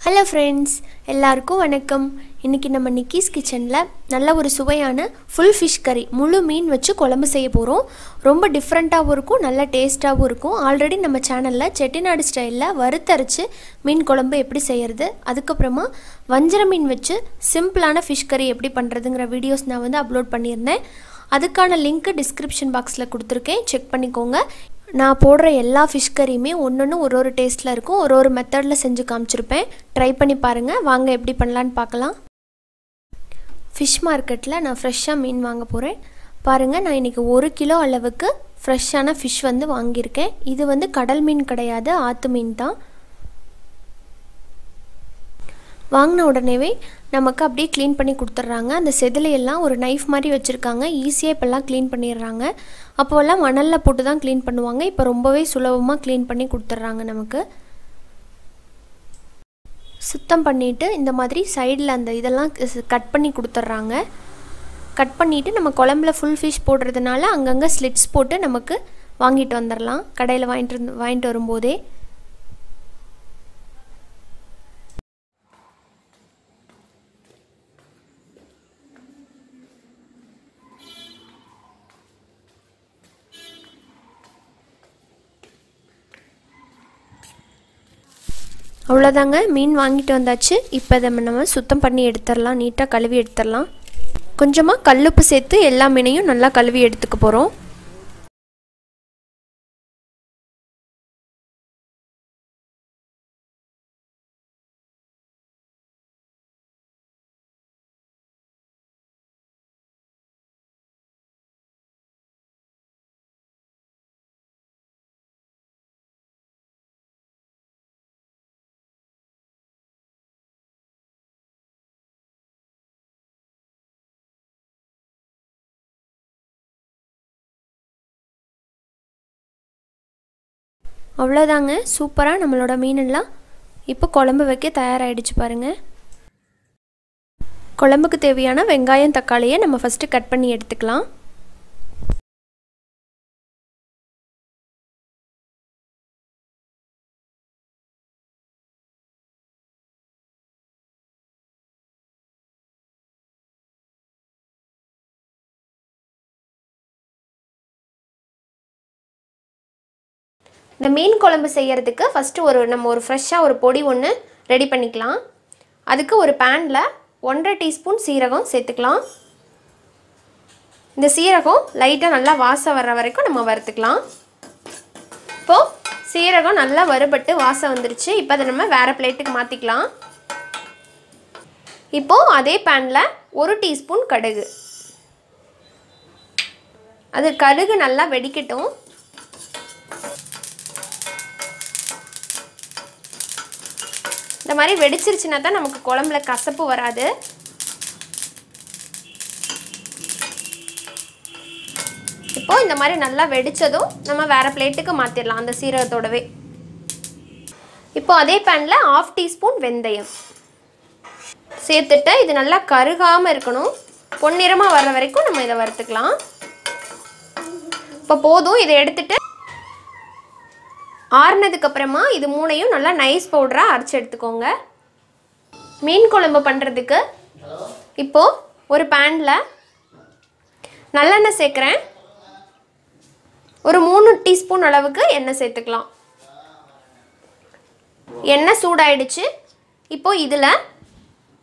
Hello friends, எல்லாருக்கும் வணக்கம். இன்னைக்கு நம்ம நிக்கிஸ் கிச்சன்ல நல்ல ஒரு சுவையான full fish curry முழு மீன் வச்சு குழம்பு செய்ய போறோம். ரொம்ப டிஃபரண்டாவும் இருக்கும், நல்ல டேஸ்டாவும் இருக்கும். ஆல்ரெடி நம்ம சேனல்ல செட்டிநாடு ஸ்டைல்ல வறுத்தரைச்சு மீன் குழம்பு எப்படி செய்யிறது, அதுக்கு அப்புறமா வஞ்சர மீன் வச்சு சிம்பிளான fish curry எப்படி பண்றதுங்கற வீடியோஸ் நான் அப்லோட் பண்ணியிருந்தேன். அதுக்கான லிங்க் டிஸ்கிரிப்ஷன் பாக்ஸ்ல கொடுத்திருக்கேன், செக் பண்ணிக்கோங்க. நான் போடுற எல்லா fish curryமே ஒவ்வொரு ஒரு டேஸ்ட்ல இருக்கும், ஒரு மெத்தட்ல செஞ்சு காமிச்சிருப்பேன். ட்ரை பண்ணி பாருங்க. வாங்க எப்படி பண்ணலாம்னு பார்க்கலாம். fish மார்க்கெட்ல நான் ஃப்ரெஷ்ஷா மீன் வாங்க போறேன். பாருங்க, நான் இன்னைக்கு 1 கிலோ அளவுக்கு ஃப்ரெஷ்ஷான fish வாங்கியிருக்கேன். இது கடல் மீன் கிடையாது, ஆத்து மீன் தான். வாங்கின உடனேவே நமக்கு அப்படியே க்ளீன் பண்ணி கொடுத்துட்றாங்க. அந்த செதிலையெல்லாம் ஒரு நைஃப் மாதிரி வச்சுருக்காங்க, ஈஸியாக இப்போல்லாம் க்ளீன் பண்ணிடுறாங்க. அப்போல்லாம் மணலில் போட்டு தான் க்ளீன் பண்ணுவாங்க, இப்போ ரொம்பவே சுலபமாக க்ளீன் பண்ணி கொடுத்துட்றாங்க. நமக்கு சுத்தம் பண்ணிவிட்டு இந்த மாதிரி சைடில் அந்த இதெல்லாம் கட் பண்ணி கொடுத்துட்றாங்க. கட் பண்ணிவிட்டு நம்ம குழம்புல ஃபுல் ஃபிஷ் போடுறதுனால அங்கங்கே ஸ்லிட்ஸ் போட்டு நமக்கு வாங்கிட்டு வந்துடலாம், கடையில் வாங்கிட்டு வரும்போதே. அவ்வளோதாங்க, மீன் வாங்கிட்டு வந்தாச்சு. இப்போ அதை நம்ம சுத்தம் பண்ணி எடுத்துடலாம், நீட்டாக கழுவி எடுத்துடலாம். கொஞ்சமாக கல்லுப்பு சேர்த்து எல்லா மீனையும் நல்லா கழுவி எடுத்துக்க போகிறோம். அவ்வளோதாங்க, சூப்பராக நம்மளோட மீனெல்லாம் இப்போ குழம்பு வைக்க தயாராகிடுச்சு பாருங்கள். குழம்புக்கு தேவையான வெங்காயம் தக்காளியை நம்ம ஃபஸ்ட்டு கட் பண்ணி எடுத்துக்கலாம். இந்த மீன் குழம்பு செய்யறதுக்கு ஃபஸ்ட்டு நம்ம ஒரு ஃப்ரெஷ்ஷாக ஒரு பொடி ஒன்று ரெடி பண்ணிக்கலாம். அதுக்கு ஒரு பேனில் 1.5 டீஸ்பூன் சீரகம் சேர்த்துக்கலாம். இந்த சீரகம் லைட்டாக நல்லா வாசம் வர்ற வரைக்கும் நம்ம வறுத்துக்கலாம். இப்போது சீரகம் நல்லா வறுபட்டு வாசம் வந்துருச்சு. இப்போ அதை நம்ம வேறு பிளேட்டுக்கு மாற்றிக்கலாம். இப்போது அதே பேனில் 1 டீஸ்பூன் கடுகு, அது கடுகு நல்லா வெடிக்கட்டும். இந்த மாதிரி வெடிச்சிருச்சுன்னா தான் நமக்கு குழம்புல கசப்பு வராது. இப்போ இந்த மாதிரி நல்லா வெடிச்சதும் நம்ம வேற பிளேட்டுக்கு மாற்றிடலாம் அந்த சீரகத்தோடவே. இப்போ அதே பேனில் 1/2 டீஸ்பூன் வெந்தயம் சேர்த்துட்டு இது நல்லா கருகாமல் இருக்கணும், பொன்னிறமாக வர்ற வரைக்கும் நம்ம இதை வறுத்துக்கலாம். இப்போ போதும், இதை எடுத்துட்டு ஆறுனதுக்கு அப்புறமா இது மூணையும் நல்லா நைஸ் பவுடராக அரைச்சி எடுத்துக்கோங்க. மீன் குழம்பு பண்ணுறதுக்கு இப்போது ஒரு பேனில் நல்லெண்ணெய் சேர்க்குறேன். ஒரு 3 டீஸ்பூன் அளவுக்கு எண்ணெய் சேர்த்துக்கலாம். எண்ணெய் சூடாயிடுச்சு. இப்போது இதில்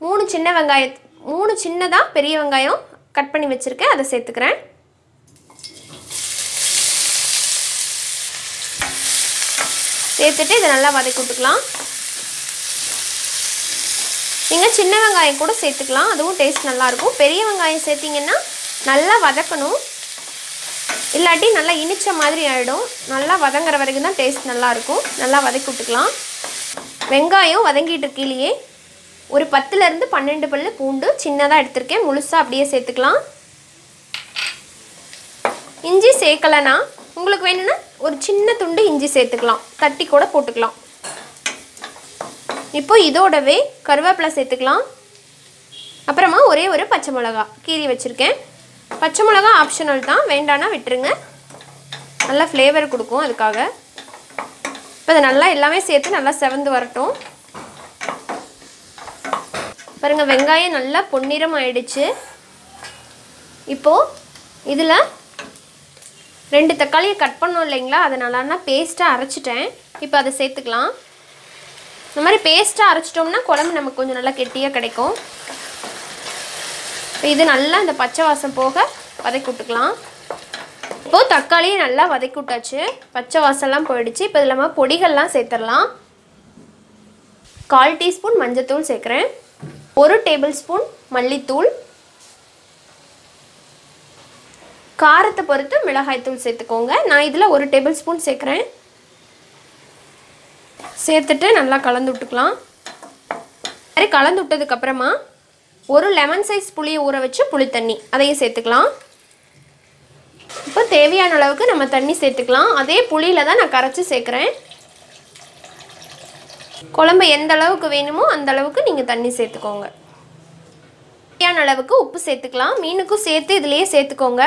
3 சின்னதாக பெரிய வெங்காயம் கட் பண்ணி வச்சுருக்கேன், அதை சேர்த்துக்கிறேன். சேர்த்துட்டு இதை நல்லா வதக்கி விட்டுக்கலாம். நீங்கள் சின்ன வெங்காயம் கூட சேர்த்துக்கலாம், அதுவும் டேஸ்ட் நல்லாயிருக்கும். பெரிய வெங்காயம் சேர்த்திங்கன்னா நல்லா வதக்கணும், இல்லாட்டி நல்லா இனிச்ச மாதிரி ஆகிடும். நல்லா வதங்குற வரைக்கும் தான் டேஸ்ட் நல்லாயிருக்கும். நல்லா வதக்கி விட்டுக்கலாம். வெங்காயம் வதங்கிட்டு இருக்கையிலேயே ஒரு 10லேருந்து 12 பல்லு பூண்டு சின்னதாக எடுத்திருக்கேன், முழுசாக அப்படியே சேர்த்துக்கலாம். இஞ்சி சேர்க்கலைன்னா உங்களுக்கு வேணும்னா ஒரு சின்ன துண்டு இஞ்சி சேர்த்துக்கலாம், தட்டி கூட போட்டுக்கலாம். இப்போ இதோடவே கருவேப்பிலை சேர்த்துக்கலாம். அப்புறமா ஒரே ஒரு பச்சை மிளகா கீறி வச்சுருக்கேன். பச்சை மிளகா ஆப்ஷனல் தான், வேண்டானா விட்டுருங்க, நல்லா ஃப்ளேவர் கொடுக்கும் அதுக்காக. இப்போ அதை நல்லா எல்லாமே சேர்த்து நல்லா செவந்து வரட்டும். பாருங்க வெங்காயம் நல்லா பொன்னிறம் ஆயிடுச்சு. இப்போ இதில் 2 தக்காளியை கட் பண்ணோம் இல்லைங்களா, அதை நல்லா பேஸ்ட்டாக அரைச்சிட்டேன். இப்போ அதை சேர்த்துக்கலாம். இந்த மாதிரி பேஸ்ட்டாக அரைச்சிட்டோம்னா குழம்பு நமக்கு கொஞ்சம் நல்லா கெட்டியாக கிடைக்கும். இப்போ இது நல்லா இந்த பச்சை வாசம் போக வதக்கி விட்டுக்கலாம். இப்போது தக்காளியை நல்லா வதக்கி விட்டாச்சு, பச்சை வாசம்லாம் போயிடுச்சு. இப்போ இதில் நம்ம பொடிகள்லாம் சேர்த்துடலாம். 1/4 டீஸ்பூன் மஞ்சத்தூள் சேர்க்குறேன், 1 டேபிள் ஸ்பூன் மல்லித்தூள், காரத்தை பொறுத்து மிளகாய்த்தூள் சேர்த்துக்கோங்க. நான் இதில் 1 டேபிள் ஸ்பூன் சேர்க்குறேன். சேர்த்துட்டு நல்லா கலந்து விட்டுக்கலாம். சரி, கலந்து விட்டதுக்கப்புறமா 1 லெமன் சைஸ் புளியை ஊற வச்சு புளி தண்ணி அதையும் சேர்த்துக்கலாம். இப்போ தேவையான அளவுக்கு நம்ம தண்ணி சேர்த்துக்கலாம். அதே புளியில் தான் நான் கரைச்சி சேர்க்குறேன். குழம்பு எந்த அளவுக்கு வேணுமோ அந்த அளவுக்கு நீங்கள் தண்ணி சேர்த்துக்கோங்க. தேவையான அளவுக்கு உப்பு சேர்த்துக்கலாம். மீனுக்கும் சேர்த்து இதிலேயே சேர்த்துக்கோங்க.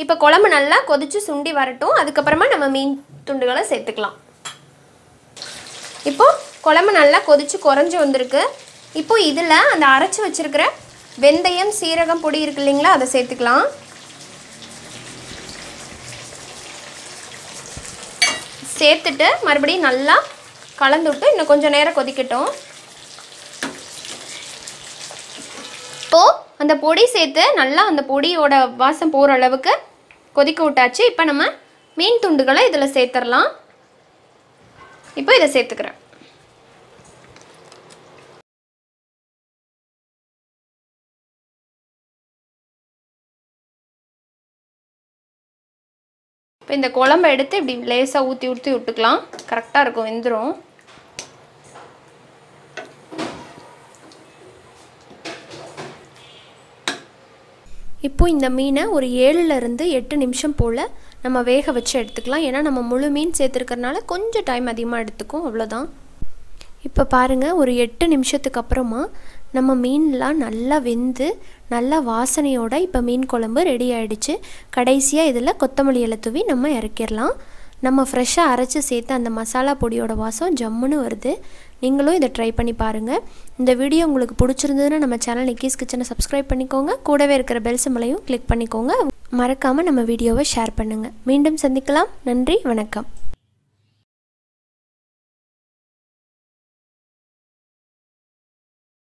இப்போ குழம்பு நல்லா கொதித்து சுண்டி வரட்டும். அதுக்கப்புறமா நம்ம மீன் துண்டுகளை சேர்த்துக்கலாம். இப்போது குழம்பு நல்லா கொதித்து குறைஞ்சி வந்திருக்கு. இப்போது இதில் அந்த அரைச்சி வச்சுருக்கிற வெந்தயம் சீரகம் பொடி இருக்கு இல்லைங்களா, அதை சேர்த்துக்கலாம். சேர்த்துட்டு மறுபடியும் நல்லா கலந்து விட்டு இன்னும் கொஞ்சம் நேரம் கொதிக்கட்டும். இப்போது அந்த பொடி சேர்த்து நல்லா அந்த பொடியோட வாசம் போகிற அளவுக்கு கொதிக்க விட்டாச்சு. இப்போ நம்ம மீன் துண்டுகளை இதில் சேர்த்துடலாம். இப்போ இதை சேர்த்துக்கிறேன். இப்போ இந்த குழம்பை எடுத்து இப்படி லேசாக ஊற்றி விட்டுக்கலாம். கரெக்டாக இருக்கும், வெந்துடும். இப்போது இந்த மீனை ஒரு 7லேருந்து 8 நிமிஷம் போல் நம்ம வேக வச்சு எடுத்துக்கலாம். ஏன்னா நம்ம முழு மீன் சேர்த்துருக்கறனால கொஞ்சம் டைம் அதிகமாக எடுத்துக்கும், அவ்வளோதான். இப்போ பாருங்கள், ஒரு 8 நிமிஷத்துக்கு அப்புறமா நம்ம மீன்லாம் நல்லா வெந்து நல்லா வாசனையோட இப்போ மீன் குழம்பு ரெடி ஆகிடுச்சு. கடைசியாக இதில் கொத்தமல்லி இலை தூவி நம்ம இறக்கிடலாம். நம்ம ஃப்ரெஷ்ஷாக அரைச்சி சேர்த்து அந்த மசாலா பொடியோட வாசம் ஜம்முன்னு வருது. நீங்களும் இதை ட்ரை பண்ணி பாருங்கள். இந்த வீடியோ உங்களுக்கு பிடிச்சிருந்ததுன்னா நம்ம சேனல் நிக்கிஸ் கிச்சனை சப்ஸ்கிரைப் பண்ணிக்கோங்க. கூடவே இருக்கிற பெல் சிம்பலையும் கிளிக் பண்ணிக்கோங்க. மறக்காமல் நம்ம வீடியோவை ஷேர் பண்ணுங்கள். மீண்டும் சந்திக்கலாம். நன்றி, வணக்கம்.